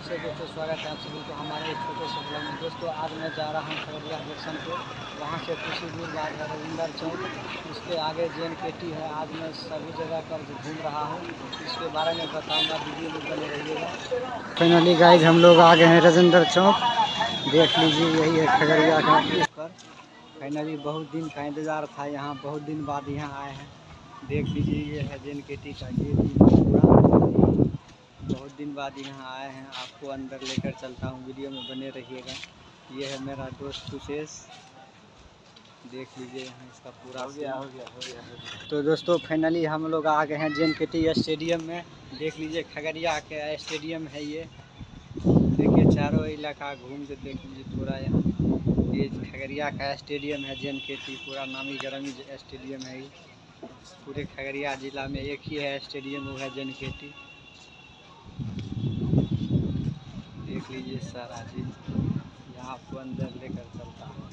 से दोस्तों स्वागत है आप सभी को हमारे एक छोटे से ब्लॉग में। दोस्तों आज मैं जा रहा हूँ खगड़िया जंक्शन पे, वहाँ से कुछ ही दूर बाद है रविंदर चौक, उसके आगे JNKT है। आज मैं सभी जगह पर घूम रहा हूँ, इसके बारे में बताऊँगा, वीडियो में बने रहिएगा। फाइनली गाइज हम लोग आ गए हैं रविंदर चौक, देख लीजिए यही है खगड़िया का पर। फाइनली बहुत दिन का इंतज़ार था, यहाँ बहुत दिन बाद यहाँ आए हैं। देख लीजिए ये है JNKT का गेट पूरा, बहुत दिन बाद यहाँ आए हैं। आपको अंदर लेकर चलता हूँ, वीडियो में बने रहिएगा। ये है मेरा दोस्त कुशेश, देख लीजिए यहाँ इसका पूरा हो गया। तो दोस्तों फाइनली हम लोग आ गए हैं JNKT स्टेडियम में। देख लीजिए खगड़िया के स्टेडियम है ये, देखिए चारों इलाका घूम के देख लीजिए पूरा। यहाँ ये खगड़िया का स्टेडियम है JNKT, पूरा नामी गिरामी स्टेडियम है ये। पूरे खगड़िया जिला में एक ही है स्टेडियम, वो है JNKT। देख लीजिए सारा चीज़, यहाँ आपको अंदर लेकर चलता हूँ।